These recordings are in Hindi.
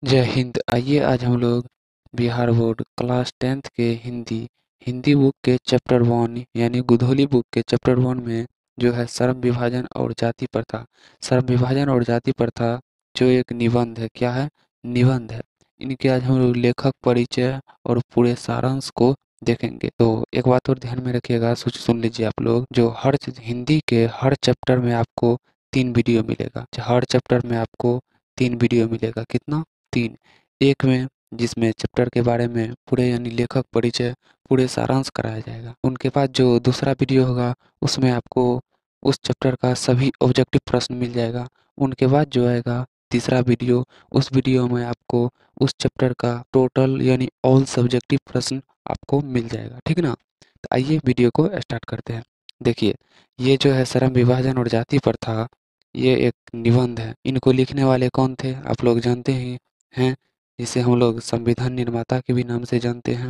जय हिंद। आइए आज हम लोग बिहार बोर्ड क्लास 10th के हिंदी हिंदी बुक के चैप्टर 1 यानी गोधोली बुक के चैप्टर 1 में जो है श्रम विभाजन और जाति प्रथा। श्रम विभाजन और जाति प्रथा जो एक निबंध है, क्या है? निबंध है। इनके आज हम लोग लेखक परिचय और पूरे सारांश को देखेंगे। तो एक बात और ध्यान में रखिएगा, सुन लीजिए आप लोग, जो हिंदी के हर चैप्टर में आपको 3 वीडियो मिलेगा। हर चैप्टर में आपको 3 वीडियो मिलेगा। कितना? 3। एक में जिसमें चैप्टर के बारे में पूरे यानी लेखक परिचय पूरे सारांश कराया जाएगा। उनके बाद जो दूसरा वीडियो होगा उसमें आपको उस चैप्टर का सभी ऑब्जेक्टिव प्रश्न मिल जाएगा। उनके बाद जो आएगा तीसरा वीडियो, उस वीडियो में आपको उस चैप्टर का टोटल यानी ऑल सब्जेक्टिव प्रश्न आपको मिल जाएगा। ठीक ना? तो आइए वीडियो को स्टार्ट करते हैं। देखिए, ये जो है श्रम विभाजन और जाति प्रथा, ये एक निबंध है। इनको लिखने वाले कौन थे आप लोग जानते ही हैं, जिसे हम लोग संविधान निर्माता के भी नाम से जानते हैं,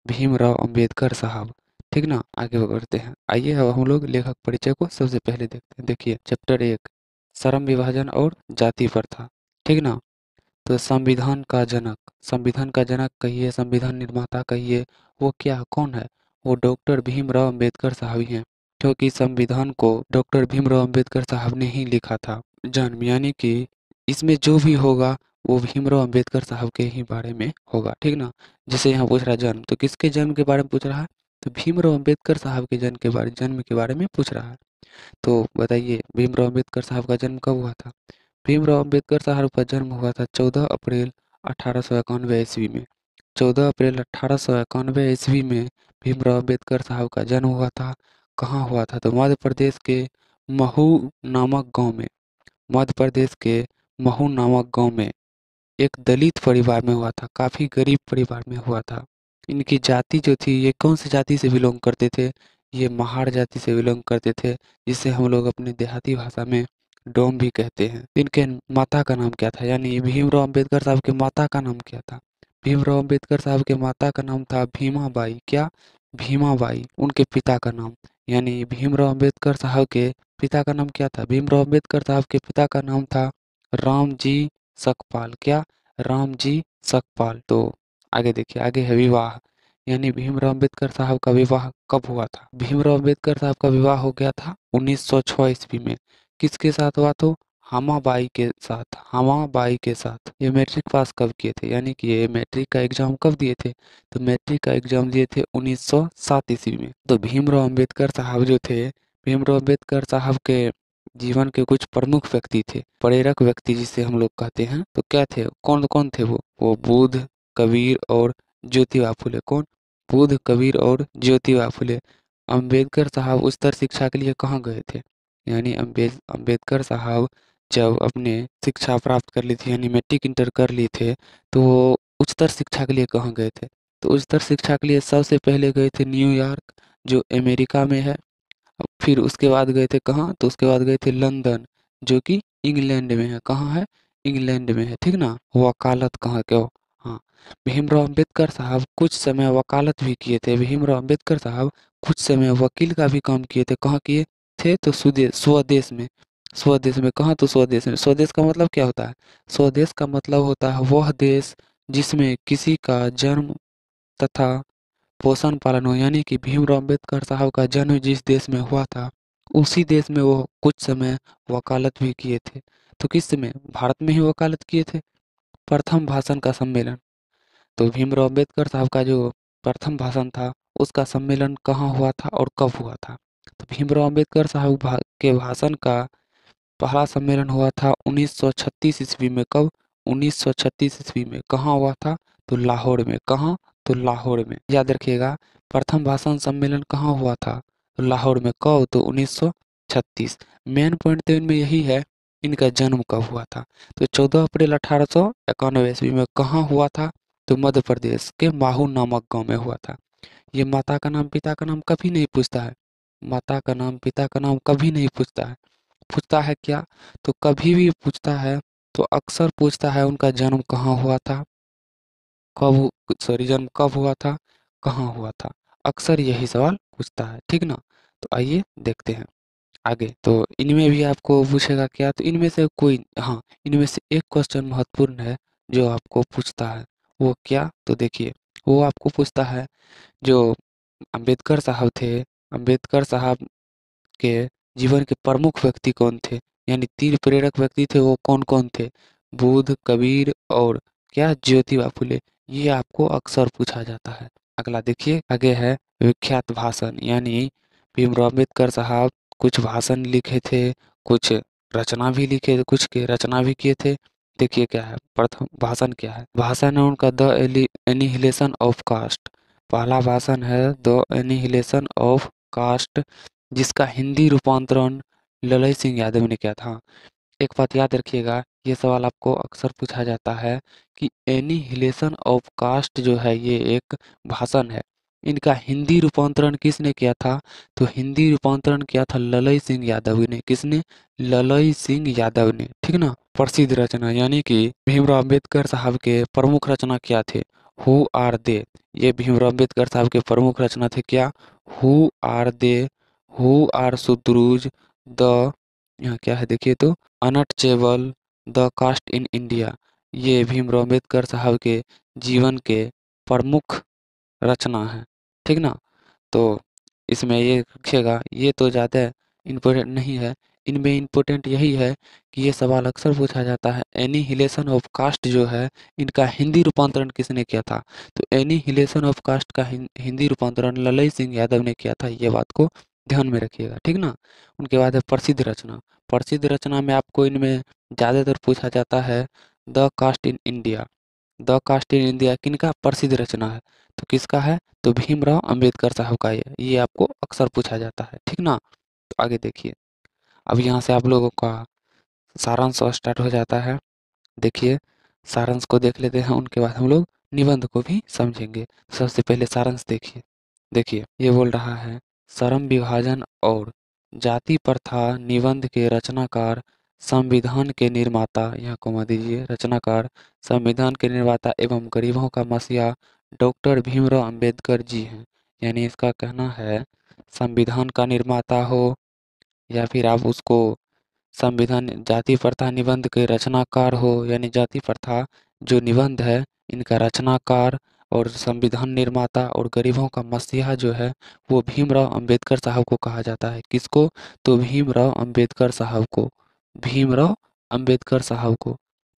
भीमराव अंबेडकर साहब। ठीक ना? आगे बढ़ते हैं। आइए अब हम लोग लेखक परिचय को सबसे पहले देखते हैं। देखिए, चैप्टर 1 श्रम विभाजन और जाति प्रथा। ठीक ना? तो संविधान का जनक कहिए, संविधान निर्माता कहिए, वो क्या कौन है? वो डॉक्टर भीमराव अंबेडकर साहब ही हैं, क्योंकि संविधान को डॉक्टर भीमराव अंबेडकर साहब ने ही लिखा था। जन्म यानी कि इसमें जो भी होगा वो भीमराव अंबेडकर साहब के ही बारे में होगा। ठीक ना? जैसे यहाँ पूछ रहा है जन्म, तो किसके जन्म के बारे में पूछ रहा है? तो भीमराव अंबेडकर साहब के जन्म के बारे में पूछ रहा है। तो बताइए, भीमराव अंबेडकर साहब का जन्म कब हुआ था? भीमराव अंबेडकर साहब का जन्म हुआ था 14 अप्रैल 1891 ईस्वी में। 14 अप्रैल 1891 ईस्वी में भीमराव अंबेडकर साहब का जन्म हुआ था। कहाँ हुआ था? तो मध्य प्रदेश के महू नामक गांव में। मध्य प्रदेश के महू नामक गांव में एक दलित परिवार में हुआ था, काफ़ी गरीब परिवार में हुआ था। इनकी जाति जो थी, ये कौन सी जाति से बिलोंग करते थे? ये महार जाति से बिलोंग करते थे, जिसे हम लोग अपनी देहाती भाषा में डोम भी कहते हैं। इनके माता का नाम क्या था? यानी भीमराव अंबेडकर साहब के माता का नाम क्या था? भीमराव अंबेडकर साहब के माता का नाम था भीमाबाई। क्या? भीमाबाई। उनके पिता का नाम, यानी भीमराव अंबेडकर साहब के पिता का नाम क्या था? भीमराव अंबेडकर साहब के पिता का नाम था रामजी सकपाल। क्या? रामजी सकपाल। तो आगे देखिए, आगे है विवाह, यानी भीमराव अंबेडकर साहब का विवाह कब हुआ था? भीमराव अंबेडकर साहब का विवाह हो गया था 1906 ईस्वी में। किसके साथ हुआ? तो हामाबाई के साथ। हामाबाई के साथ। ये मैट्रिक पास कब किए थे? यानी कि ये मैट्रिक का एग्जाम कब दिए थे? तो मैट्रिक का एग्जाम दिए थे 1907 ईस्वी में। तो भीमराव अंबेडकर साहब जो थे, भीमराव अंबेडकर साहब के जीवन के कुछ प्रमुख व्यक्ति थे, प्रेरक व्यक्ति जिसे हम लोग कहते हैं। तो क्या थे? कौन कौन थे वो बुद्ध, कबीर और ज्योतिबा फुले। कौन? बुद्ध, कबीर और ज्योतिबा फुले। अंबेडकर साहब उच्चतर शिक्षा के लिए कहाँ गए थे? यानी अंबेडकर साहब जब अपने शिक्षा प्राप्त कर ली थी, यानी मैट्रिक इंटर कर लिए थे, तो वो उच्चतर शिक्षा के लिए कहाँ गए थे? तो उच्चतर शिक्षा के लिए सबसे पहले गए थे न्यूयॉर्क, जो अमेरिका में है। फिर उसके बाद गए थे कहाँ? तो उसके बाद गए थे लंदन, जो कि इंग्लैंड में है। कहाँ है? इंग्लैंड में है। ठीक ना? वकालत कहाँ क्यों? हाँ, भीमराव अंबेडकर साहब कुछ समय वकालत भी किए थे। भीमराव अंबेडकर साहब कुछ समय वकील का भी काम किए थे। कहाँ किए थे? तो स्वदेश में। स्वदेश में कहाँ? तो स्वदेश में। स्वदेश का मतलब क्या होता है? स्वदेश का मतलब होता है वह देश जिसमें किसी का जन्म तथा पोषण पालन हो, यानी कि भीमराव अंबेडकर साहब का जन्म जिस देश में हुआ था, उसी देश में वो कुछ समय वकालत भी किए थे। तो किस समय? भारत में ही वकालत किए थे। प्रथम भाषण का सम्मेलन, तो भीमराव अंबेडकर साहब का जो प्रथम भाषण था, उसका सम्मेलन कहाँ हुआ था और कब हुआ था? तो भीमराव अंबेडकर साहब के भाषण का पहला सम्मेलन हुआ था 1936 ईस्वी में। कब? 1936 ईस्वी में। कहाँ हुआ था? तो लाहौर में। कहाँ? तो लाहौर में। याद रखिएगा, प्रथम भाषण सम्मेलन कहाँ हुआ था? तो लाहौर में। कब? तो 1936। मेन पॉइंट तो इनमें यही है, इनका जन्म कब हुआ था? तो 14 अप्रैल 1891 ईस्वी में। कहाँ हुआ था? तो मध्य प्रदेश के माहू नामक गांव में हुआ था। ये माता का नाम पिता का नाम कभी नहीं पूछता है। माता का नाम पिता का नाम कभी नहीं पूछता है। पूछता है क्या? तो कभी भी पूछता है तो अक्सर पूछता है उनका जन्म कहाँ हुआ था, जन्म कब हुआ था, कहाँ हुआ था। अक्सर यही सवाल पूछता है। ठीक ना? तो आइए देखते हैं आगे। तो इनमें भी आपको पूछेगा क्या? तो इनमें से कोई, हाँ, इनमें से एक क्वेश्चन महत्वपूर्ण है, जो आपको पूछता है वो क्या, तो देखिए वो आपको पूछता है जो अंबेडकर साहब थे, अंबेडकर साहब के जीवन के प्रमुख व्यक्ति कौन थे, यानी 3 प्रेरक व्यक्ति थे, वो कौन कौन थे, बुद्ध, कबीर और क्या, ज्योतिबा फुले। ये आपको अक्सर पूछा जाता है। अगला देखिए, आगे है विख्यात भाषण, यानी भीमराव अम्बेडकर साहब कुछ भाषण लिखे थे, कुछ रचना भी लिखे थे, कुछ के रचना भी किए थे। देखिए क्या है, प्रथम भाषण क्या है, भाषण है उनका द एनिहिलेशन ऑफ कास्ट। पहला भाषण है द एनिहिलेशन ऑफ कास्ट, जिसका हिंदी रूपांतरण ललई सिंह यादव ने किया था। एक बात याद रखिएगा, ये सवाल आपको अक्सर पूछा जाता है कि एनिहिलेशन ऑफ कास्ट जो है ये एक भाषण है, इनका हिंदी रूपांतरण किसने किया था, तो हिंदी रूपांतरण किया था ललई सिंह यादव ने। किसने, ललई सिंह यादव ने, ठीक ना। प्रसिद्ध रचना, यानी कि भीमराव अम्बेडकर साहब के प्रमुख रचना क्या थे, हु आर दे। ये भीमराव अम्बेडकर साहब के प्रमुख रचना थे क्या, who are they, who are Shudras, the, यहाँ क्या है देखिए तो, untouchable, the caste in India. ये भीमराव अम्बेडकर साहब के जीवन के प्रमुख रचना है, ठीक ना। तो इसमें ये रखिएगा, ये तो ज़्यादा इम्पोर्टेंट नहीं है, इनमें इम्पोर्टेंट यही है कि ये सवाल अक्सर पूछा जाता है, एनिहिलेशन ऑफ कास्ट जो है इनका हिंदी रूपांतरण किसने किया था, तो एनिहिलेशन ऑफ कास्ट का हिंदी रूपांतरण ललई सिंह यादव ने किया था। ये बात को ध्यान में रखिएगा, ठीक ना। उनके बाद है प्रसिद्ध रचना। प्रसिद्ध रचना में आपको इनमें ज़्यादातर पूछा जाता है the caste in India. The caste in India किनका प्रसिद्ध रचना है, तो किसका है, तो भीमराव अंबेडकर साहब का। ये आपको अक्सर पूछा जाता है, ठीक ना। तो आगे देखिए, अब यहाँ से आप लोगों का सारांश स्टार्ट हो जाता है। देखिए सारांश को देख लेते हैं, उनके बाद हम लोग निबंध को भी समझेंगे। सबसे पहले सारांश देखिए। देखिए ये बोल रहा है, श्रम विभाजन और जाति प्रथा निबंध के रचनाकार संविधान के निर्माता, यहाँ कोमा दीजिए, रचनाकार संविधान के निर्माता एवं गरीबों का मसीहा डॉक्टर भीमराव अंबेडकर जी हैं। यानी इसका कहना है संविधान का निर्माता हो या फिर आप उसको संविधान जाति प्रथा निबंध के रचनाकार हो, यानी जाति प्रथा जो निबंध है इनका रचनाकार और संविधान निर्माता और गरीबों का मसीहा जो है वो भीमराव अंबेडकर साहब को कहा जाता है। किसको, तो भीमराव अंबेडकर साहब को, भीमराव अंबेडकर साहब को।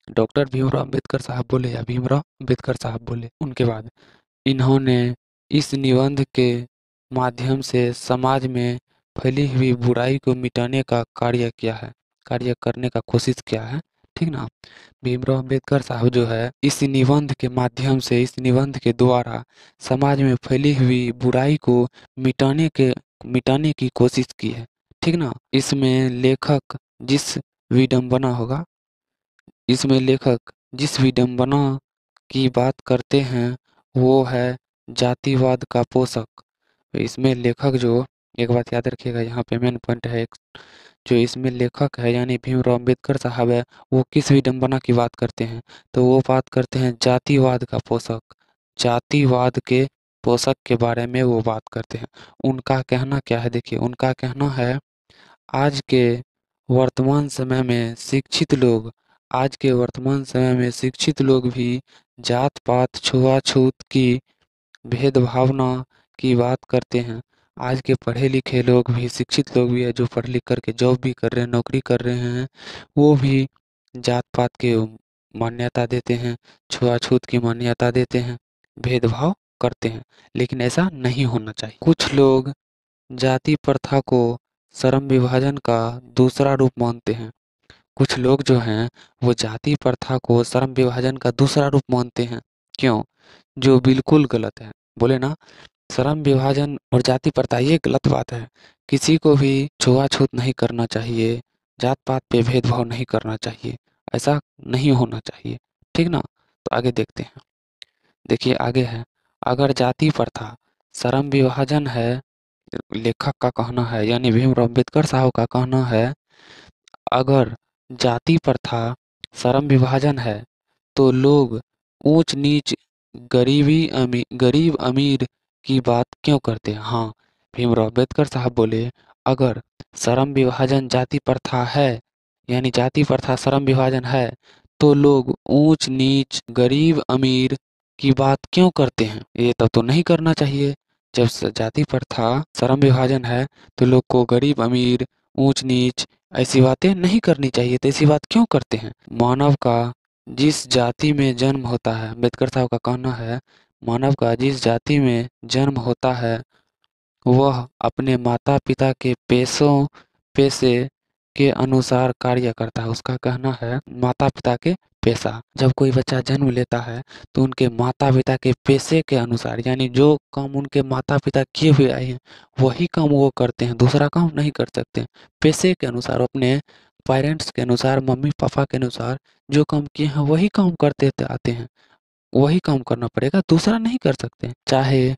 डॉक्टर भीमराव अंबेडकर साहब बोले या भीमराव अंबेडकर साहब बोले। उनके बाद इन्होंने इस निबंध के माध्यम से समाज में फैली हुई बुराई को मिटाने का कार्य किया है, कार्य करने का कोशिश किया है, ठीक ना। भीमराव अंबेडकर साहब जो है इस निबंध के माध्यम से, इस निबंध के द्वारा समाज में फैली हुई बुराई को मिटाने की कोशिश की है, ठीक ना। इसमें लेखक जिस विडंबना होगा, इसमें लेखक जिस विडंबना की बात करते हैं वो है जातिवाद का पोषक। इसमें लेखक जो, एक बात याद रखिएगा, यहाँ पे मेन पॉइंट है एक, जो इसमें लेखक है यानी भीमराव अम्बेडकर साहब है, वो किस विडंबना की बात करते हैं, तो वो बात करते हैं जातिवाद का पोषक, जातिवाद के पोषक के बारे में वो बात करते हैं। उनका कहना क्या है, देखिए उनका कहना है, आज के वर्तमान समय में शिक्षित लोग, आज के वर्तमान समय में शिक्षित लोग भी जात पात छुआछूत की भेदभावना की बात करते हैं। आज के पढ़े लिखे लोग भी, शिक्षित लोग भी है जो पढ़ लिख करके जॉब भी कर रहे हैं, नौकरी कर रहे हैं, वो भी जात पात के मान्यता देते हैं, छुआछूत की मान्यता देते हैं, भेदभाव करते हैं। लेकिन ऐसा नहीं होना चाहिए। कुछ लोग जाति प्रथा को श्रम विभाजन का दूसरा रूप मानते हैं। कुछ लोग जो हैं वो जाति प्रथा को श्रम विभाजन का दूसरा रूप मानते हैं। क्यों, जो बिल्कुल गलत है। बोले ना, श्रम विभाजन और जाति प्रथा ये गलत बात है। किसी को भी छुआछूत नहीं करना चाहिए, जात पात पे भेदभाव नहीं करना चाहिए, ऐसा नहीं होना चाहिए, ठीक ना। तो आगे देखते हैं। देखिए आगे है, अगर जाति प्रथा श्रम विभाजन है, लेखक का कहना है यानी भीमराव अम्बेडकर साहब का कहना है, अगर जाति प्रथा श्रम विभाजन है तो लोग ऊंच नीच, गरीब अमीर की बात क्यों करते हैं। हाँ, भीमराव अम्बेडकर साहब बोले, अगर श्रम विभाजन जाति प्रथा है, यानी जाति प्रथा श्रम विभाजन है, तो लोग ऊंच नीच गरीब अमीर की बात क्यों करते हैं? ये तब तो नहीं करना चाहिए। जब जाति प्रथा श्रम विभाजन है तो लोग को गरीब अमीर ऊंच नीच ऐसी बातें नहीं करनी चाहिए। तो ऐसी बात क्यों करते हैं? मानव का जिस जाति में जन्म होता है, अम्बेडकर साहब का कहना है, मानव का जिस जाति में जन्म होता है वह अपने माता पिता के पैसे के अनुसार कार्य करता है। उसका कहना है माता पिता के पैसा। जब कोई बच्चा जन्म लेता है तो उनके माता पिता के पैसे के अनुसार, यानी जो काम उनके माता पिता किए हुए आए हैं वही काम वो करते हैं, दूसरा काम नहीं कर सकते। पैसे के अनुसार, अपने पेरेंट्स के अनुसार, मम्मी पापा के अनुसार जो काम किए हैं वही काम करते आते हैं, वही काम करना पड़ेगा, दूसरा नहीं कर सकते। चाहे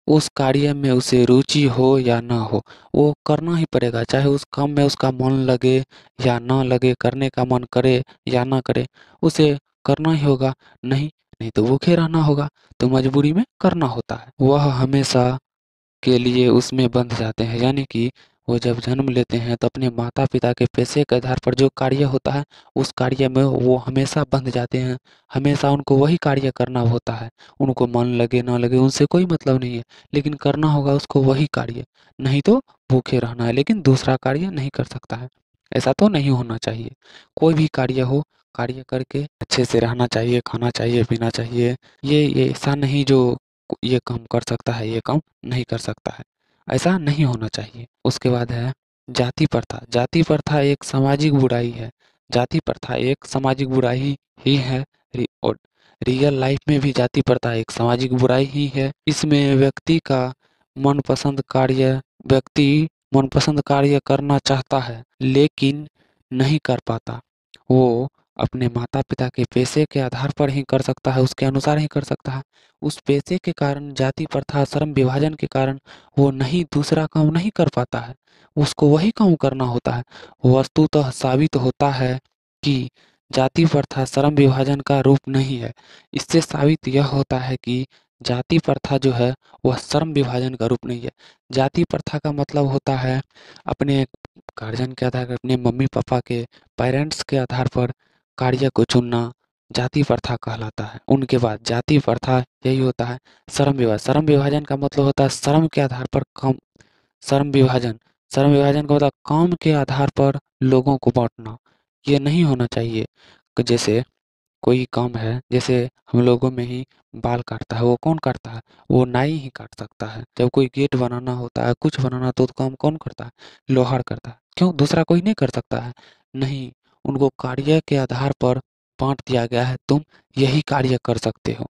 उस कार्य में उसे रुचि हो या ना हो, वो करना ही पड़ेगा। चाहे उस काम में उसका मन लगे या ना लगे, करने का मन करे या ना करे, उसे करना ही होगा। नहीं नहीं तो भूखे रहना होगा, तो मजबूरी में करना होता है। वह हमेशा के लिए उसमें बंध जाते हैं, यानी कि वो जब जन्म लेते हैं तो अपने माता पिता के पैसे के आधार पर जो कार्य होता है उस कार्य में वो हमेशा बंध जाते हैं। हमेशा उनको वही कार्य करना होता है, उनको मन लगे ना लगे उनसे कोई मतलब नहीं है, लेकिन करना होगा उसको वही कार्य। नहीं तो भूखे रहना है, लेकिन दूसरा कार्य नहीं कर सकता है। ऐसा तो नहीं होना चाहिए। कोई भी कार्य हो, कार्य करके अच्छे से रहना चाहिए, खाना चाहिए, पीना चाहिए। ये ऐसा नहीं जो ये काम कर सकता है ये काम नहीं कर सकता है, ऐसा नहीं होना चाहिए। उसके बाद है जाति प्रथा। जाति प्रथा एक सामाजिक बुराई है। जाति प्रथा एक सामाजिक बुराई ही है। और रियल लाइफ में भी जाति प्रथा एक सामाजिक बुराई ही है। इसमें मनपसंद कार्य व्यक्ति मनपसंद कार्य करना चाहता है लेकिन नहीं कर पाता। वो अपने माता पिता के पैसे के आधार पर ही कर सकता है, उसके अनुसार ही कर सकता है। उस पैसे के कारण, जाति प्रथा श्रम विभाजन के कारण वो नहीं दूसरा काम नहीं कर पाता है, उसको वही काम करना होता है। वस्तुतः साबित होता है कि जाति प्रथा श्रम विभाजन का रूप नहीं है। इससे साबित यह होता है कि जाति प्रथा जो है वह श्रम विभाजन का रूप नहीं है। जाति प्रथा का मतलब होता है अपने गार्जियन के आधार पर, अपने मम्मी पापा के पेरेंट्स के आधार पर कार्य को चुनना जाति प्रथा कहलाता है। उनके बाद जाति प्रथा यही होता है श्रम विभाजन। श्रम विभाजन का मतलब होता है श्रम के आधार पर काम। श्रम विभाजन श्रम विभाजन का मतलब काम के आधार पर लोगों को बांटना। ये नहीं होना चाहिए। जैसे कोई काम है, जैसे हम लोगों में ही बाल काटता है, वो कौन काटता है? वो नाई ही काट सकता है। जब कोई गेट बनाना होता है, कुछ बनाना तो काम कौन करता है? लोहार करता है। क्यों दूसरा कोई नहीं कर सकता है? नहीं, उनको कार्य के आधार पर बांट दिया गया है, तुम यही कार्य कर सकते हो।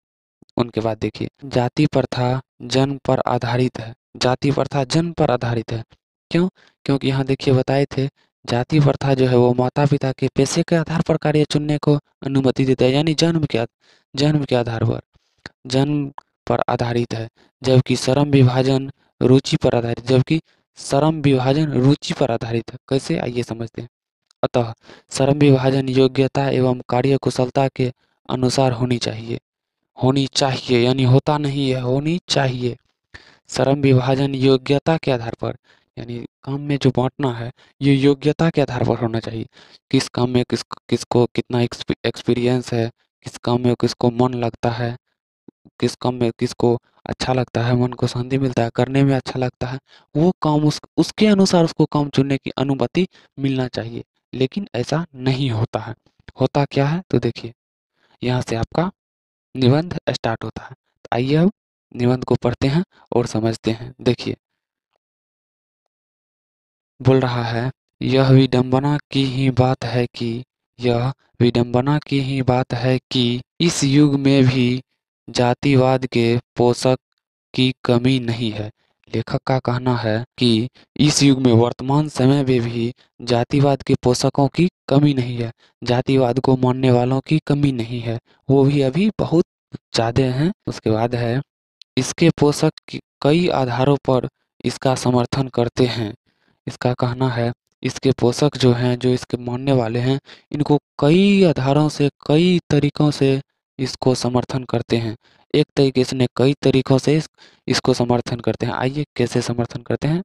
उनके बाद देखिए जाति प्रथा जन्म पर आधारित है। जाति प्रथा जन्म पर आधारित है। क्यों? क्योंकि यहाँ देखिए बताए थे जाति प्रथा जो है वो माता पिता के पैसे के आधार पर कार्य चुनने को अनुमति देता है, यानी जन्म के आधार पर, जन्म पर आधारित है। जबकि श्रम विभाजन रुचि पर आधारित है। कैसे, आइए समझते हैं। अतः श्रम विभाजन योग्यता एवं कार्य कुशलता के अनुसार होनी चाहिए, यानी होता नहीं है, होनी चाहिए। श्रम विभाजन योग्यता के आधार पर, यानी काम में जो बांटना है ये योग्यता के आधार पर होना चाहिए। किस काम में किसको कितना एक्सपीरियंस है, किस काम में किसको मन लगता है, किस काम में किसको अच्छा लगता है, मन को शांति मिलता है, करने में अच्छा लगता है, वो काम उसके अनुसार उसको काम चुनने की अनुमति मिलना चाहिए। लेकिन ऐसा नहीं होता है। होता क्या है तो देखिए, यहाँ से आपका निबंध स्टार्ट होता है। तो आइए अब निबंध को पढ़ते हैं और समझते हैं। देखिए बोल रहा है, यह विडंबना की ही बात है कि इस युग में भी जातिवाद के पोषक की कमी नहीं है। लेखक का कहना है कि इस युग में, वर्तमान समय में भी जातिवाद के पोषकों की कमी नहीं है, जातिवाद को मानने वालों की कमी नहीं है, वो भी अभी बहुत ज्यादा हैं। उसके बाद है, इसके पोषक कई आधारों पर इसका समर्थन करते हैं। इसका कहना है इसके पोषक जो हैं, जो इसके मानने वाले हैं, इनको कई आधारों से, कई तरीकों से इसको समर्थन करते हैं। एक तरीके से नहीं, कई तरीकों से इसको समर्थन करते हैं। आइए कैसे समर्थन करते हैं।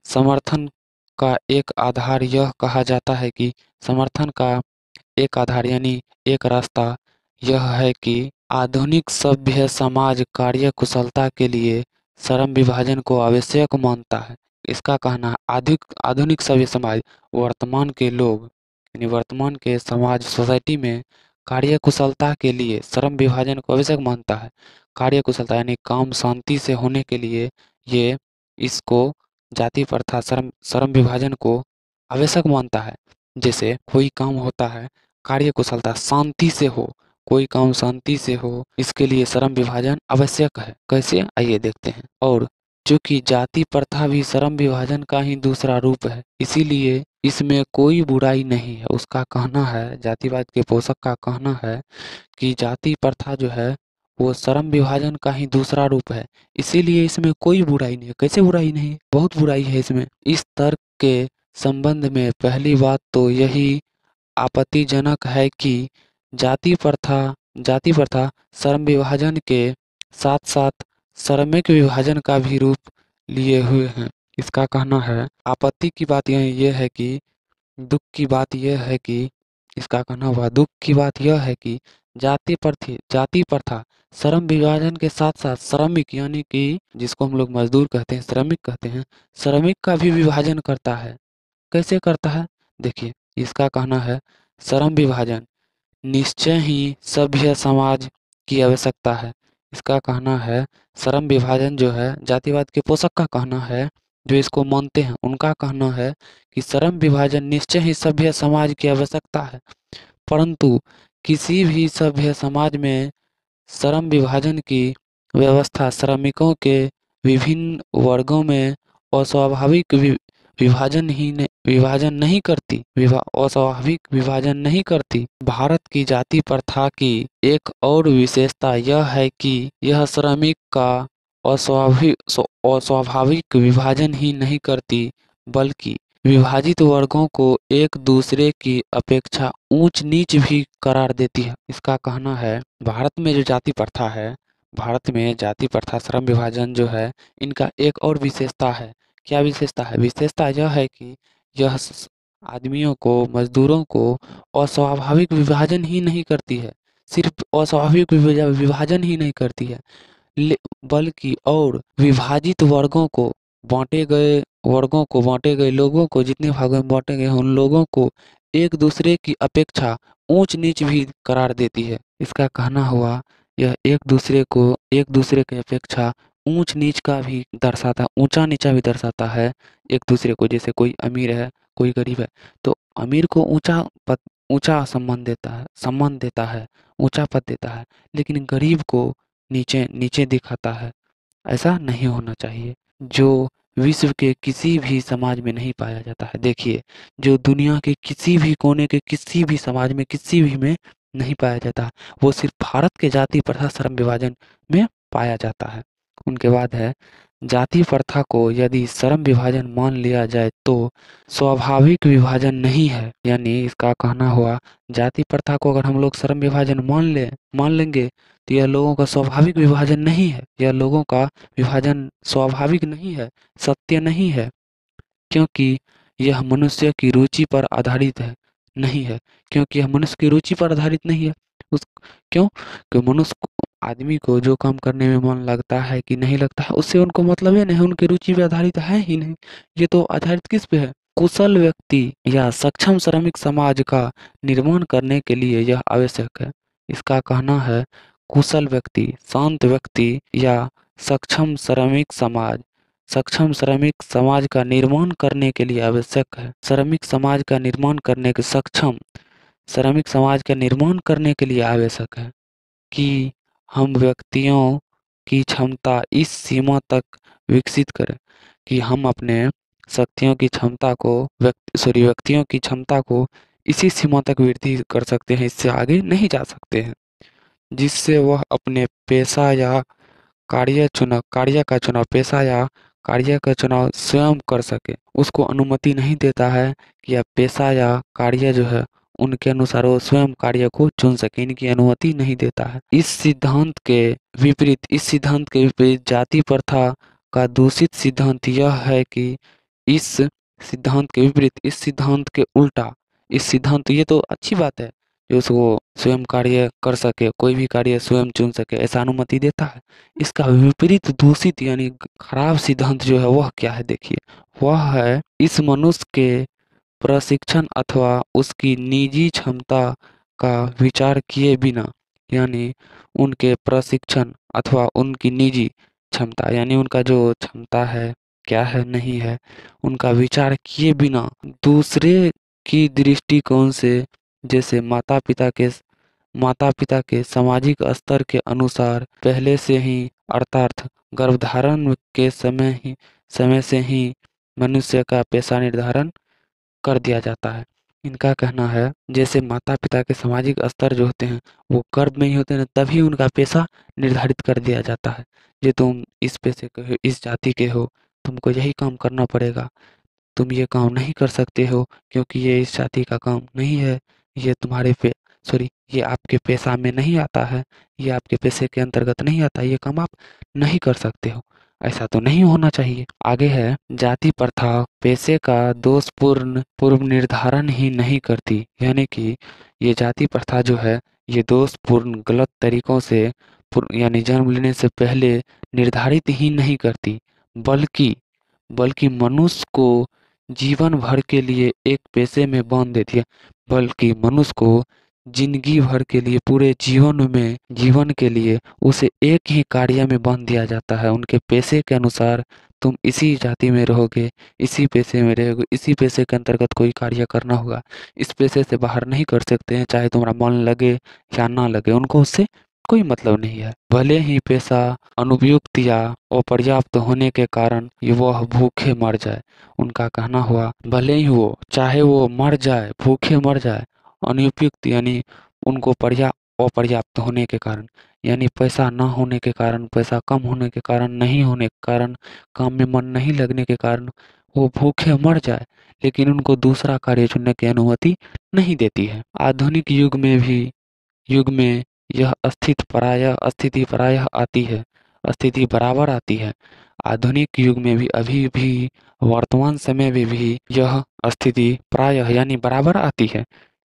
समर्थन का एक आधार यह कहा जाता है कि समर्थन का एक आधार यानी एक रास्ता यह है कि आधुनिक सभ्य समाज कार्य कुशलता के लिए श्रम विभाजन को आवश्यक मानता है। इसका कहना है आधुनिक सभ्य समाज वर्तमान के लोग यानी वर्तमान के समाज सोसाइटी में कार्य कुशलता के लिए श्रम विभाजन को आवश्यक मानता है। कार्य कुशलता यानी काम शांति से होने के लिए ये इसको जाति प्रथा श्रम विभाजन को आवश्यक मानता है। जैसे कोई काम होता है कार्य कुशलता शांति से हो, कोई काम शांति से हो, इसके लिए श्रम विभाजन आवश्यक है। कैसे, आइए देखते हैं। और चूंकि जाति प्रथा भी श्रम विभाजन का ही दूसरा रूप है, इसीलिए इसमें कोई बुराई नहीं है। उसका कहना है, जातिवाद के पोषक का कहना है कि जाति प्रथा जो है वो श्रम विभाजन का ही दूसरा रूप है, इसीलिए इसमें कोई बुराई नहीं है। कैसे बुराई नहीं है? बहुत बुराई है इसमें। इस तर्क के संबंध में पहली बात तो यही आपत्तिजनक है कि जाति प्रथा श्रम विभाजन के साथ साथ श्रमिक विभाजन का भी रूप लिए हुए हैं। इसका कहना है, आपत्ति की बात यह है कि दुख की बात यह है कि इसका कहना हुआ दुख की बात यह है कि जाति प्रथा श्रम विभाजन के साथ साथ श्रमिक यानी कि जिसको हम लोग मजदूर कहते हैं, श्रमिक कहते हैं, श्रमिक का भी विभाजन करता है। कैसे करता है? देखिए, इसका कहना है श्रम विभाजन निश्चय ही सभ्य समाज की आवश्यकता है। इसका कहना है श्रम विभाजन जो है, जातिवाद के पोषक का कहना है, जो इसको मानते हैं उनका कहना है कि श्रम विभाजन निश्चय ही सभ्य समाज की आवश्यकता है। परंतु किसी भी सभ्य समाज में श्रम विभाजन की व्यवस्था श्रमिकों के विभिन्न वर्गों में अस्वाभाविक अस्वाभाविक विभाजन नहीं करती। भारत की जाति प्रथा की एक और विशेषता यह है कि यह श्रमिक का अस्वाभाविक विभाजन ही नहीं करती, बल्कि विभाजित वर्गों को एक दूसरे की अपेक्षा ऊंच नीच भी करार देती है। इसका कहना है भारत में जो जाति प्रथा है, भारत में जाति प्रथा श्रम विभाजन जो है, इनका एक और विशेषता है। क्या विशेषता है? विशेषता यह है कि यह आदमियों को, मजदूरों को अस्वाभाविक विभाजन ही नहीं करती है, सिर्फ अस्वाभाविक विभाजन ही नहीं करती है, बल्कि और विभाजित बांटे गए लोगों को, जितने भागों में बांटे गए उन लोगों को एक दूसरे की अपेक्षा ऊंच नीच भी करार देती है। इसका कहना हुआ यह एक दूसरे की अपेक्षा ऊंच नीच का भी दर्शाता, ऊंचा नीचा भी दर्शाता है एक दूसरे को। जैसे कोई अमीर है, कोई गरीब है, तो अमीर को ऊंचा सम्मान देता है, ऊंचा पद देता है, लेकिन गरीब को नीचे दिखाता है। ऐसा नहीं होना चाहिए, जो विश्व के किसी भी समाज में नहीं पाया जाता है। देखिए, जो दुनिया के किसी भी कोने के किसी भी समाज में, किसी भी में नहीं पाया जाता, वो सिर्फ भारत के जाति प्रथा श्रम विभाजन में पाया जाता है। उनके बाद है, जाति प्रथा को यदि श्रम विभाजन मान लिया जाए तो स्वाभाविक विभाजन नहीं है। यानी इसका कहना हुआ, जाति प्रथा को अगर हम लोग श्रम विभाजन मान लेंगे तो यह लोगों का स्वाभाविक विभाजन नहीं है, यह लोगों का विभाजन स्वाभाविक नहीं है, सत्य नहीं है, क्योंकि यह मनुष्य की रुचि पर आधारित है नहीं है, क्योंकि यह मनुष्य की रुचि पर आधारित नहीं है। क्यों? कि आदमी को जो काम करने में मन लगता है कि नहीं लगता है, उससे उनको मतलब ही नहीं, उनकी रुचि पे आधारित है ही नहीं। ये तो आधारित किस पे है? कुशल व्यक्ति या सक्षम श्रमिक समाज का निर्माण करने के लिए यह आवश्यक है। इसका कहना है, कुशल व्यक्ति, शांत व्यक्ति या सक्षम श्रमिक समाज का निर्माण करने के लिए आवश्यक है। श्रमिक समाज का निर्माण करने के श्रमिक समाज का निर्माण करने के लिए आवश्यक है कि हम व्यक्तियों की क्षमता इस सीमा तक विकसित करें कि हम अपने व्यक्तियों की क्षमता को इसी सीमा तक वृद्धि कर सकते हैं, इससे आगे नहीं जा सकते हैं, जिससे वह अपने पेशा या कार्य का चुनाव स्वयं कर सके। उसको अनुमति नहीं देता है कि यह पेशा या कार्य जो है उनके अनुसार वो स्वयं कार्य को चुन सके, इनकी अनुमति नहीं देता है। इस सिद्धांत के विपरीत जाति प्रथा का दूषित सिद्धांत यह है कि इस सिद्धांत के उल्टा इस सिद्धांत ये तो अच्छी बात है कि उसको स्वयं कार्य कर सके, कोई भी कार्य स्वयं चुन सके, ऐसा अनुमति देता है। इसका विपरीत दूषित यानी खराब सिद्धांत जो है वह क्या है देखिए, वह है इस मनुष्य के प्रशिक्षण अथवा उसकी निजी क्षमता का विचार किए बिना, यानी उनके प्रशिक्षण अथवा उनकी निजी क्षमता यानी उनका जो क्षमता है क्या है नहीं है, उनका विचार किए बिना दूसरे की दृष्टिकोण से, जैसे माता पिता के सामाजिक स्तर के अनुसार पहले से ही अर्थात गर्भधारण के समय से ही मनुष्य का पेशा निर्धारण कर दिया जाता है। इनका कहना है जैसे माता पिता के सामाजिक स्तर जो होते हैं वो गर्भ में ही होते हैं, तभी उनका पेशा निर्धारित कर दिया जाता है। ये तुम इस पेशे के हो, इस जाति के हो, तुमको यही काम करना पड़ेगा, तुम ये काम नहीं कर सकते हो क्योंकि ये इस जाति का काम नहीं है, ये तुम्हारे पे सॉरी ये आपके पेशा में नहीं आता है, ये आपके पेशे के अंतर्गत नहीं आता, ये काम आप नहीं कर सकते हो। ऐसा तो नहीं होना चाहिए। आगे है जाति प्रथा पेशे का दोषपूर्ण पूर्व निर्धारण ही नहीं करती, यानी कि ये जाति प्रथा जो है ये दोषपूर्ण गलत तरीकों से यानी जन्म लेने से पहले निर्धारित ही नहीं करती, बल्कि बल्कि मनुष्य को जीवन भर के लिए एक पेशे में बांध देती है, बल्कि मनुष्य को जिंदगी भर के लिए पूरे जीवन के लिए उसे एक ही कार्य में बांध दिया जाता है। उनके पेशे के अनुसार तुम इसी जाति में रहोगे, इसी पेशे में रहोगे, इसी पेशे के अंतर्गत कोई कार्य करना होगा, इस पेशे से बाहर नहीं कर सकते हैं, चाहे तुम्हारा मन लगे या ना लगे, उनको उससे कोई मतलब नहीं है। भले ही पेशा अनुपयुक्त या अपर्याप्त होने के कारण वह भूखे मर जाए, उनका कहना हुआ भले ही वो चाहे वो मर जाए, भूखे मर जाए, अनुपयुक्त यानी उनको अपर्याप्त होने के कारण, यानी पैसा ना होने के कारण, पैसा कम होने के कारण, नहीं होने के कारण, काम में मन नहीं लगने के कारण वो भूखे मर जाए, लेकिन उनको दूसरा कार्य चुनने की अनुमति नहीं देती है। आधुनिक युग में यह स्थिति प्रायः आती है, स्थिति बराबर आती है। आधुनिक युग में भी अभी भी वर्तमान समय में भी यह स्थिति प्रायः यानी बराबर आती है,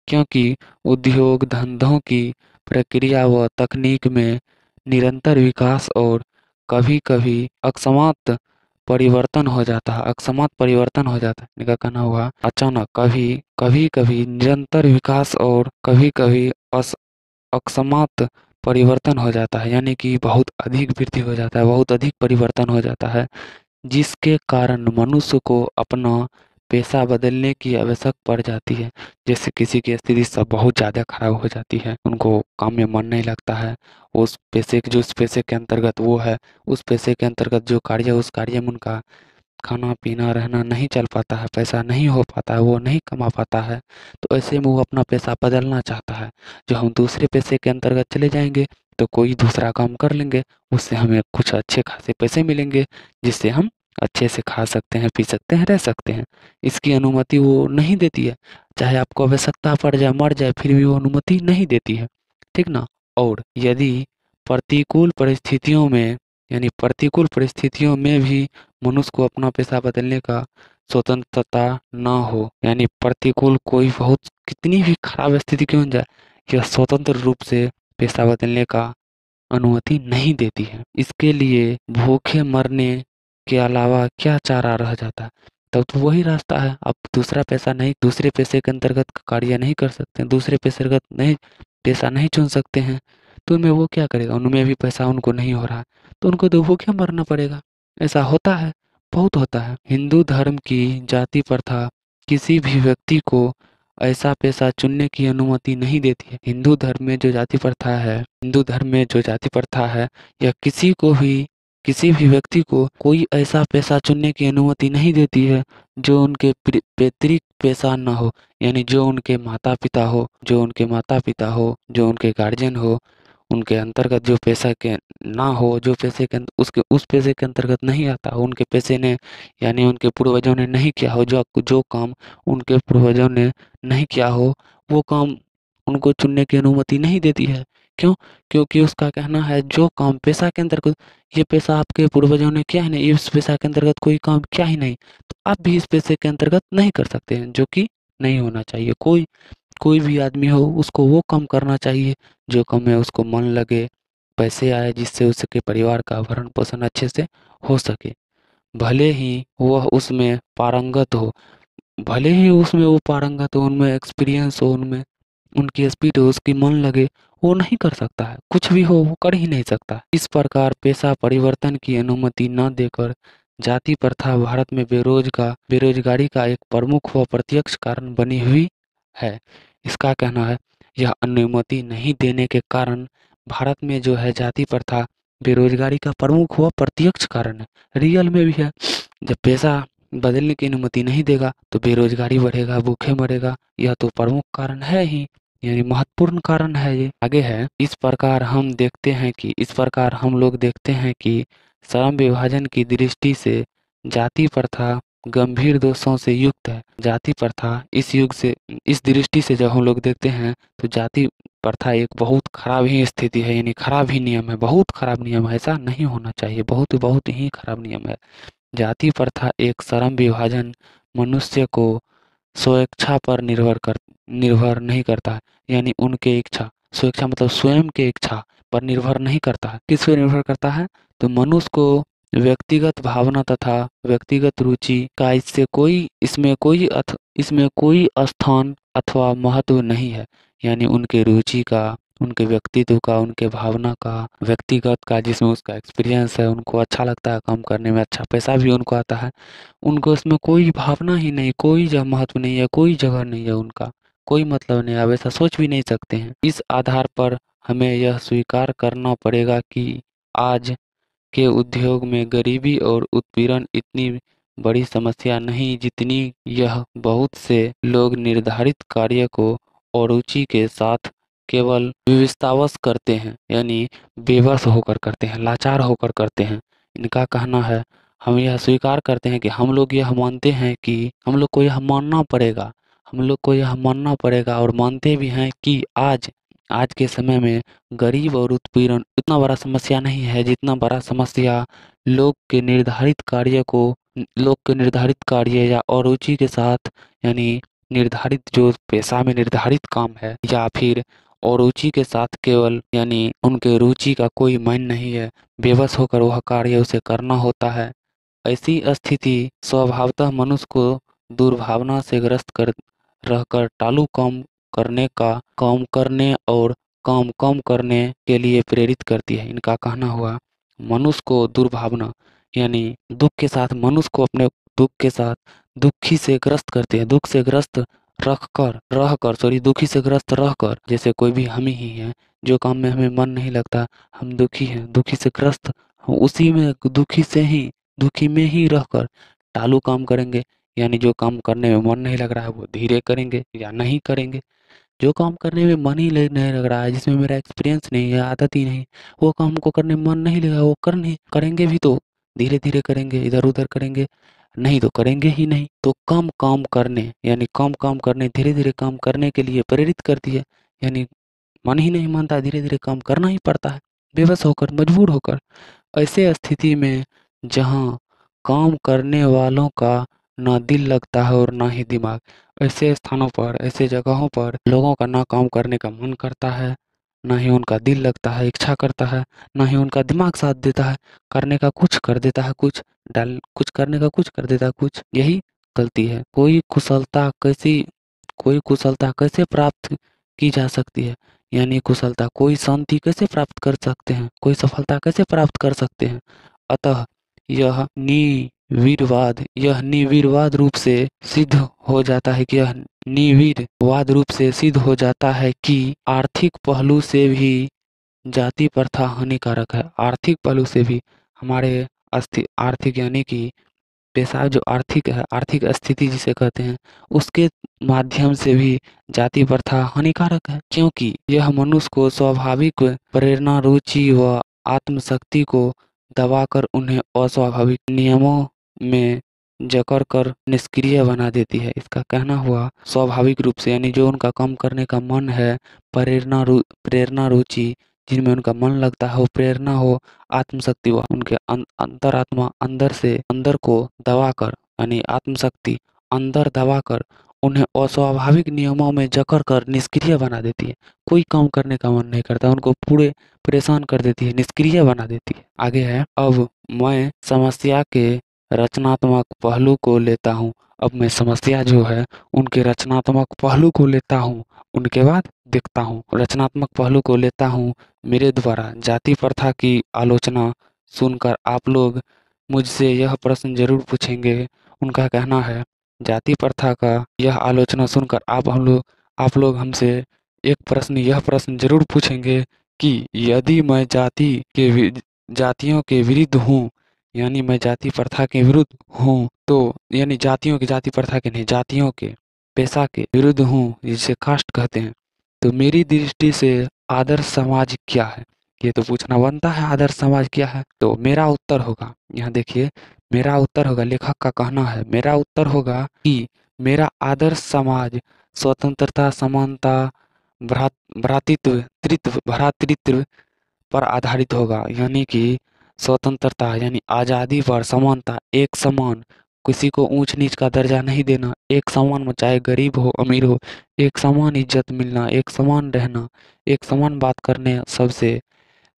क्योंकि उद्योग धंधों की प्रक्रिया व तकनीक में निरंतर विकास और कभी-कभी अकस्मात परिवर्तन हो जाता है। इनका कहना हुआ अचानक कभी-कभी निरंतर विकास और कभी-कभी अकस्मात परिवर्तन हो जाता है, यानी कि बहुत अधिक वृद्धि हो जाता है, बहुत अधिक परिवर्तन हो जाता है, जिसके कारण मनुष्य को अपना पेशा बदलने की आवश्यकता पड़ जाती है। जैसे किसी की स्थिति सब बहुत ज़्यादा खराब हो जाती है, उनको काम में मन नहीं लगता है, उस पेशे के अंतर्गत वो है, उस पेशे के अंतर्गत जो कार्य उस कार्य में उनका खाना पीना रहना नहीं चल पाता है, पैसा नहीं हो पाता है, वो नहीं कमा पाता है, तो ऐसे में वो अपना पैसा बदलना चाहता है। जो हम दूसरे पैसे के अंतर्गत चले जाएंगे तो कोई दूसरा काम कर लेंगे, उससे हमें कुछ अच्छे खासे पैसे मिलेंगे, जिससे हम अच्छे से खा सकते हैं, पी सकते हैं, रह सकते हैं। इसकी अनुमति वो नहीं देती है, चाहे आपको आवश्यकता पड़ जाए, मर जाए, फिर भी वो अनुमति नहीं देती है, ठीक ना। और यदि प्रतिकूल परिस्थितियों में यानी प्रतिकूल परिस्थितियों में भी मनुष्य को अपना पेशा बदलने का स्वतंत्रता न हो, यानी प्रतिकूल कोई बहुत कितनी भी खराब स्थिति क्यों न जाए, यह स्वतंत्र रूप से पेशा बदलने का अनुमति नहीं देती है। इसके लिए भूखे मरने के अलावा क्या चारा रह जाता है, तब तो वही रास्ता है। आप दूसरा पैसा नहीं, दूसरे पैसे के अंतर्गत कार्य नहीं कर सकते, दूसरे पैसे अंतर्गत नहीं पैसा नहीं चुन सकते हैं, तो उनमें वो क्या करेगा, उनमें भी पैसा उनको नहीं हो रहा, तो उनको तो भूखे मरना पड़ेगा। ऐसा होता है, बहुत होता है। हिंदू धर्म की जाति प्रथा किसी भी व्यक्ति को ऐसा पेशा चुनने की अनुमति नहीं देती है। हिंदू धर्म में जो जाति प्रथा है, यह किसी भी व्यक्ति को कोई ऐसा पेशा चुनने की अनुमति नहीं देती है जो उनके पैतृक पेशा न हो, यानी जो उनके माता पिता हो, जो उनके गार्जियन हो, उनके अंतर्गत जो पेशा के ना हो, जो पेशे के उसके उस पेशे के अंतर्गत नहीं आता हो, उनके पेशे ने यानी उनके पूर्वजों ने नहीं किया हो, जो काम उनके पूर्वजों ने नहीं किया हो, वो काम उनको चुनने की अनुमति नहीं देती है। क्यों? क्योंकि उसका कहना है जो काम पेशा के अंतर्गत, ये पेशा आपके पूर्वजों ने किया है नहीं, इस पेशा के अंतर्गत कोई काम किया ही नहीं, तो आप भी इस पेशे के अंतर्गत नहीं कर सकते हैं, जो कि नहीं होना चाहिए। कोई कोई भी आदमी हो उसको वो काम करना चाहिए जो काम में उसको मन लगे, पैसे आए, जिससे उसके परिवार का भरण पोषण अच्छे से हो सके। भले ही वह उसमें पारंगत हो, भले ही उसमें वो पारंगत हो, उनमें एक्सपीरियंस हो, उनमें उनकी स्पीड हो, उसकी मन लगे, वो नहीं कर सकता है। कुछ भी हो वो कर ही नहीं सकता। इस प्रकार पेशा परिवर्तन की अनुमति न देकर जाति प्रथा भारत में बेरोजगारी का एक प्रमुख व प्रत्यक्ष कारण बनी हुई है। इसका कहना है यह अनुमति नहीं देने के कारण भारत में जो है जाति प्रथा बेरोजगारी का प्रमुख व प्रत्यक्ष कारण है। रियल में भी है। जब पेशा बदलने की अनुमति नहीं देगा तो बेरोजगारी बढ़ेगा, भूखे मरेगा। यह तो प्रमुख कारण है ही, यानी महत्वपूर्ण कारण है ये। आगे है, इस प्रकार हम लोग देखते हैं कि श्रम विभाजन की दृष्टि से जाति प्रथा गंभीर दोषों से युक्त है। जाति प्रथा इस दृष्टि से जब हम लोग देखते हैं तो जाति प्रथा एक बहुत खराब ही स्थिति है, यानी खराब ही नियम है, बहुत खराब नियम है। ऐसा नहीं होना चाहिए, बहुत बहुत ही खराब नियम है। जाति प्रथा एक श्रम विभाजन मनुष्य को स्वेच्छा पर निर्भर नहीं करता है, यानी उनके इच्छा, स्वेच्छा मतलब स्वयं के इच्छा पर निर्भर नहीं करता है। किस पर निर्भर करता है? तो मनुष्य को व्यक्तिगत भावना तथा व्यक्तिगत रुचि का इसमें कोई स्थान अथवा महत्व नहीं है। यानी उनके रुचि का, उनके व्यक्तित्व का, उनके भावना का, व्यक्तिगत का, जिसमें उसका एक्सपीरियंस है, उनको अच्छा लगता है काम करने में, अच्छा पैसा भी उनको आता है, उनको इसमें कोई भावना ही नहीं, कोई महत्व नहीं है, कोई जगह नहीं है, उनका कोई मतलब नहीं है। अब ऐसा सोच भी नहीं सकते हैं। इस आधार पर हमें यह स्वीकार करना पड़ेगा कि आज के उद्योग में गरीबी और उत्पीड़न इतनी बड़ी समस्या नहीं जितनी यह बहुत से लोग निर्धारित कार्य को अरुचि के साथ केवल विवशतावश करते हैं, यानी बेबस होकर करते हैं, लाचार होकर करते हैं। इनका कहना है, हम यह स्वीकार करते हैं कि हम लोग यह मानते हैं कि हम लोग को यह मानना पड़ेगा, हम लोग को यह मानना पड़ेगा और मानते भी हैं कि आज के समय में गरीब और उत्पीड़न इतना बड़ा समस्या नहीं है जितना बड़ा समस्या लोग के निर्धारित कार्य या अरुचि के साथ, यानी निर्धारित जो पेशा में निर्धारित काम है या फिर और रुचि के साथ केवल, यानी उनके रुचि का कोई मान नहीं है, बेबस होकर वह कार्य उसे करना होता है। ऐसी स्थिति स्वभावतः मनुष्य को दुर्भावना से ग्रस्त कर रहकर टालू काम करने और काम कम करने के लिए प्रेरित करती है। इनका कहना हुआ, मनुष्य को दुर्भावना यानी दुख के साथ, मनुष्य को अपने दुख के साथ दुखी से ग्रस्त करते हैं। दुखी से ग्रस्त रहकर, जैसे कोई भी हम ही हैं, जो काम में हमें मन नहीं लगता, हम दुखी हैं, दुखी से ग्रस्त, हम उसी में दुखी में ही रहकर टालू काम करेंगे, यानी जो काम करने में मन नहीं लग रहा है वो धीरे करेंगे या नहीं करेंगे। जो काम करने में मन ही नहीं लग रहा है, जिसमें मेरा एक्सपीरियंस नहीं है, आदत ही नहीं, वो काम को करने में मन नहीं लगा, वो करेंगे भी तो धीरे धीरे करेंगे, इधर उधर करेंगे, नहीं तो करेंगे ही नहीं। तो कम काम करने, यानी कम काम करने, धीरे धीरे काम करने के लिए प्रेरित करती है। यानी मन ही नहीं मानता, धीरे धीरे काम करना ही पड़ता है, बेबस होकर, मजबूर होकर। ऐसे स्थिति में जहाँ काम करने वालों का ना दिल लगता है और ना ही दिमाग, ऐसे स्थानों पर, ऐसे जगहों पर लोगों का ना काम करने का मन करता है, ना ही उनका दिल लगता है, इच्छा करता है, ना ही उनका दिमाग साथ देता है। करने का कुछ कर देता है, कुछ करने का कुछ कर देता है, कुछ। यही गलती है। कोई कुशलता कैसे प्राप्त की जा सकती है, यानी कुशलता, कोई शांति कैसे प्राप्त कर सकते हैं, कोई सफलता कैसे प्राप्त कर सकते हैं। अतः यह निविरवाद रूप से सिद्ध हो जाता है कि आर्थिक पहलू से भी जाति प्रथा हानिकारक है। आर्थिक पहलू से भी हमारे आर्थिक, यानी कि पेशा जो आर्थिक है, आर्थिक स्थिति जिसे कहते हैं, उसके माध्यम से भी जाति प्रथा हानिकारक है, क्योंकि यह मनुष्य को स्वाभाविक प्रेरणा, रुचि व आत्मशक्ति को दबाकर उन्हें अस्वाभाविक नियमों में जकड़ कर निष्क्रिय बना देती है। इसका कहना हुआ, स्वाभाविक रूप से, यानी जो उनका काम करने का मन है, प्रेरणा रुचि जिनमें उनका मन लगता है, वो प्रेरणा हो, आत्मशक्ति हुआ, उनके अंतरात्मा अंदर को दबाकर, यानी आत्मशक्ति अंदर दबाकर उन्हें अस्वाभाविक नियमों में जकड़ कर निष्क्रिय बना देती है। कोई काम करने का मन नहीं करता, उनको पूरे परेशान कर देती है, निष्क्रिय बना देती है। आगे है, अब मैं समस्या के रचनात्मक पहलू को लेता हूँ। अब मैं समस्या जो है उनके रचनात्मक पहलू को लेता हूँ, उनके बाद देखता हूँ। रचनात्मक पहलू को लेता हूँ। मेरे द्वारा जाति प्रथा की आलोचना सुनकर आप लोग मुझसे यह प्रश्न जरूर पूछेंगे। उनका कहना है, जाति प्रथा का यह आलोचना सुनकर आप लोग हमसे यह प्रश्न जरूर पूछेंगे कि यदि मैं जातियों के विरुद्ध हूँ, यानी मैं जाति प्रथा के विरुद्ध हूँ, तो यानी जातियों की जाति प्रथा के नहीं, जातियों के पेशा के विरुद्ध हूँ, जिसे कास्ट कहते हैं, तो मेरी दृष्टि से आदर्श समाज क्या है? ये तो पूछना बनता है, आदर्श समाज क्या है? तो मेरा उत्तर होगा, यहाँ देखिए, मेरा उत्तर होगा, लेखक का कहना है, मेरा उत्तर होगा कि मेरा आदर्श समाज स्वतंत्रता, समानता, भ्रातृत्व पर आधारित होगा। यानी कि स्वतंत्रता यानी आज़ादी पर, समानता एक समान, किसी को ऊंच नीच का दर्जा नहीं देना, एक समान, चाहे गरीब हो अमीर हो, एक समान इज्जत मिलना, एक समान रहना, एक समान बात करने सबसे,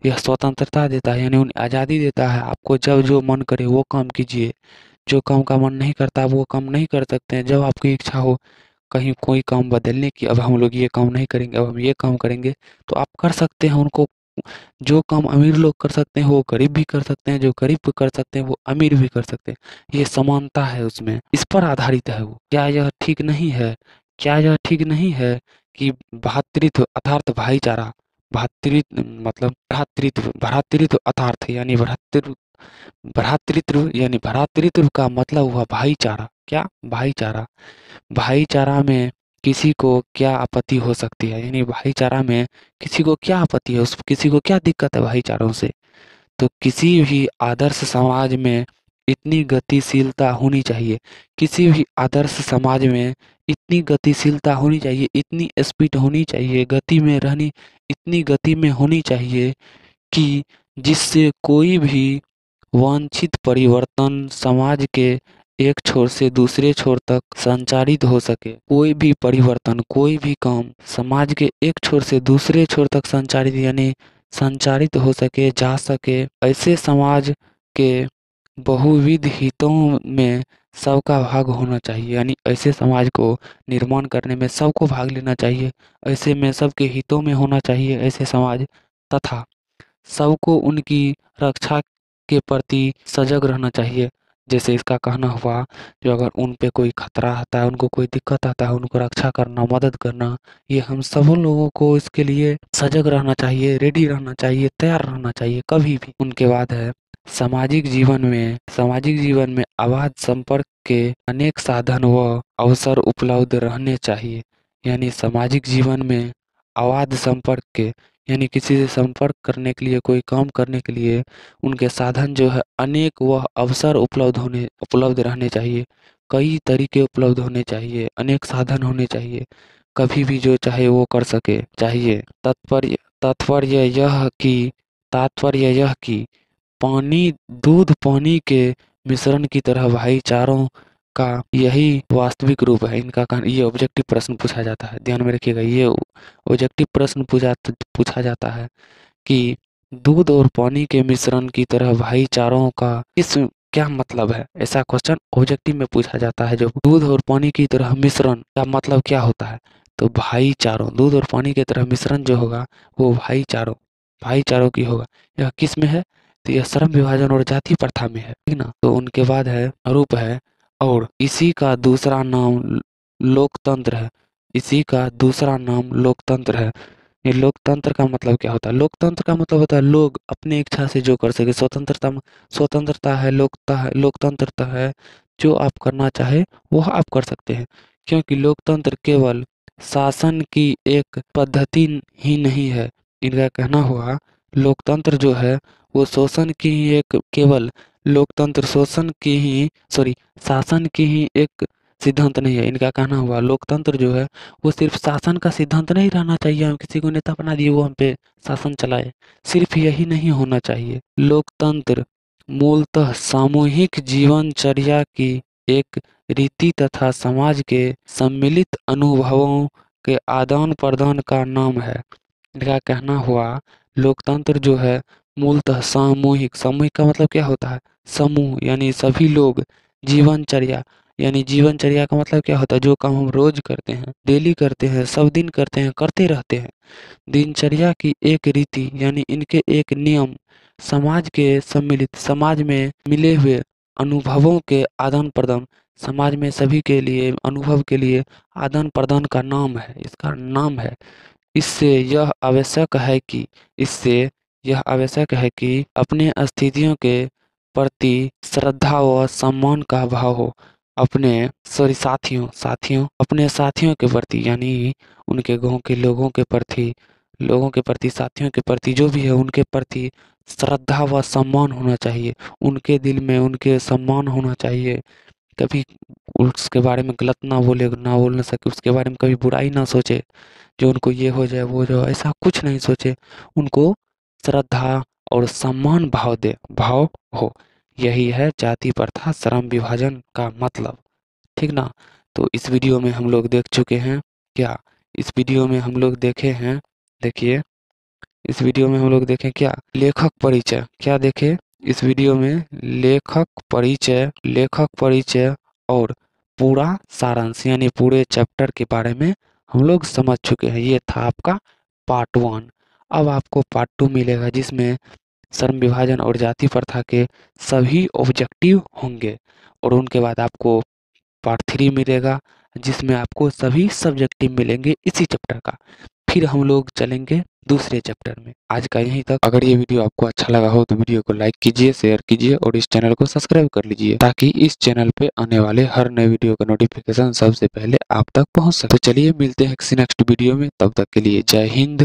यह स्वतंत्रता देता है, यानी उन्हें आज़ादी देता है। आपको जब जो मन करे वो काम कीजिए, जो काम का मन नहीं करता वो काम नहीं कर सकते हैं। जब आपकी इच्छा हो कहीं कोई काम बदलने की, अब हम लोग ये काम नहीं करेंगे, अब हम ये काम करेंगे, तो आप कर सकते हैं उनको। जो काम अमीर लोग कर सकते हैं वो गरीब भी कर सकते हैं, जो गरीब भी कर सकते हैं वो अमीर भी कर सकते हैं। ये समानता है उसमें, इस पर आधारित है वो। क्या यह ठीक नहीं है? क्या यह ठीक नहीं है कि भ्रातृत्व अर्थात भाईचारा, भ्रातृत्व मतलब भ्रातृत्व अर्थात यानी भ्रातृत्व का मतलब हुआ भाईचारा। क्या? भाईचारा। भाईचारा में किसी को क्या आपत्ति हो सकती है? यानी भाईचारा में किसी को क्या आपत्ति है, उस किसी को क्या दिक्कत है भाईचारों से? तो किसी भी आदर्श समाज में इतनी गतिशीलता होनी चाहिए, किसी भी आदर्श समाज में इतनी गतिशीलता होनी चाहिए, इतनी स्पीड होनी चाहिए, गति में रहनी, इतनी गति में होनी चाहिए कि जिससे कोई भी वांछित परिवर्तन समाज के एक छोर से दूसरे छोर तक संचारित हो सके। कोई भी परिवर्तन, कोई भी काम समाज के एक छोर से दूसरे छोर तक संचारित यानी संचारित हो सके, जा सके। ऐसे समाज के बहुविध हितों में सबका भाग होना चाहिए, यानी ऐसे समाज को निर्माण करने में सबको भाग लेना चाहिए। ऐसे में सबके हितों में होना चाहिए ऐसे समाज, तथा सबको उनकी रक्षा के प्रति सजग रहना चाहिए। जैसे इसका कहना हुआ, जो अगर उन पे कोई खतरा आता है, उनको कोई दिक्कत आता है, उनको रक्षा करना, मदद करना, ये हम सब लोगों को इसके लिए सजग रहना चाहिए, रेडी रहना चाहिए, तैयार रहना चाहिए कभी भी। उनके बाद है, सामाजिक जीवन में आवाज संपर्क के अनेक साधन व अवसर उपलब्ध रहने चाहिए। यानी सामाजिक जीवन में आवाज संपर्क के, यानी किसी से संपर्क करने के लिए, कोई काम करने के लिए उनके साधन जो है अनेक, वह अवसर उपलब्ध रहने चाहिए। कई तरीके उपलब्ध होने चाहिए, अनेक साधन होने चाहिए, कभी भी जो चाहे वो कर सके चाहिए। तात्पर्य यह कि दूध पानी के मिश्रण की तरह भाईचारों का यही वास्तविक रूप है। इनका ये ऑब्जेक्टिव प्रश्न पूछा जाता है, ध्यान में रखिएगा, ये ऑब्जेक्टिव प्रश्न पूछा जाता है कि दूध और पानी के मिश्रण की तरह भाईचारों का इस क्या मतलब है? ऐसा क्वेश्चन ऑब्जेक्टिव में पूछा जाता है। जो दूध और पानी की तरह मिश्रण का मतलब क्या होता है? तो भाईचारों, दूध और पानी की तरह मिश्रण जो होगा वो भाईचारों की होगा। यह किस में है? तो यह श्रम विभाजन और जाति प्रथा में है, ठीक ना। तो उनके बाद है रूप है, और इसी का दूसरा नाम लोकतंत्र है। इसी का दूसरा नाम लोकतंत्र है। ये लोकतंत्र का मतलब क्या होता है? लोकतंत्र का मतलब होता है लोग अपनी इच्छा से जो कर सके। स्वतंत्रता है, लोकतंत्रता है, जो आप करना चाहे वह आप कर सकते हैं। क्योंकि लोकतंत्र केवल शासन की एक पद्धति ही नहीं है। इनका कहना हुआ, लोकतंत्र जो है वो शोषण की ही एक केवल लोकतंत्र शोषण की ही शासन की ही एक सिद्धांत नहीं है। इनका कहना हुआ, लोकतंत्र जो है वो सिर्फ शासन का सिद्धांत नहीं रहना चाहिए, हम किसी को नेता बना दिए वो हम पे शासन चलाए, सिर्फ यही नहीं होना चाहिए। लोकतंत्र मूलतः सामूहिक जीवनचर्या की एक रीति तथा समाज के सम्मिलित अनुभवों के आदान प्रदान का नाम है। इनका कहना हुआ लोकतंत्र जो है मूलतः सामूहिक, सामूहिक का मतलब क्या होता है? समूह, यानी सभी लोग जीवनचर्या, यानी जीवनचर्या का मतलब क्या होता है? जो काम हम रोज करते हैं, डेली करते हैं, सब दिन करते हैं, करते रहते हैं। दिनचर्या की एक रीति यानी इनके एक नियम, समाज के सम्मिलित, समाज में मिले हुए अनुभवों के आदान प्रदान, समाज में सभी के लिए अनुभव के लिए आदान प्रदान का नाम है, इसका नाम है। इससे यह आवश्यक है कि अपने अस्तित्वों के प्रति श्रद्धा व सम्मान का भाव हो। अपने साथियों के प्रति, यानी उनके गांव के लोगों के प्रति, साथियों के प्रति, जो भी है उनके प्रति श्रद्धा व सम्मान होना चाहिए। उनके दिल में उनके सम्मान होना चाहिए। कभी उसके बारे में गलत ना बोल ना सके, उसके बारे में कभी बुराई ना सोचे, जो उनको ये हो जाए वो जो, ऐसा कुछ नहीं सोचे। उनको श्रद्धा और सम्मान भाव हो। यही है जाति प्रथा श्रम विभाजन का मतलब, ठीक ना। तो इस वीडियो में हम लोग देख चुके हैं क्या? इस वीडियो में हम लोग देखे हैं, देखिए इस वीडियो में हम लोग देखें क्या? लेखक परिचय। क्या देखे इस वीडियो में? लेखक परिचय और पूरा सारांश, यानी पूरे चैप्टर के बारे में हम लोग समझ चुके हैं। ये था आपका पार्ट 1। अब आपको पार्ट 2 मिलेगा, जिसमें श्रम विभाजन और जाति प्रथा के सभी ऑब्जेक्टिव होंगे, और उनके बाद आपको पार्ट 3 मिलेगा, जिसमें आपको सभी सब्जेक्टिव मिलेंगे इसी चैप्टर का। फिर हम लोग चलेंगे दूसरे चैप्टर में। आज का यहीं तक। अगर ये वीडियो आपको अच्छा लगा हो तो वीडियो को लाइक कीजिए, शेयर कीजिए और इस चैनल को सब्सक्राइब कर लीजिए, ताकि इस चैनल पे आने वाले हर नए वीडियो का नोटिफिकेशन सबसे पहले आप तक पहुंच सके। तो चलिए मिलते हैं किसी नेक्स्ट वीडियो में, तब तक के लिए जय हिंद।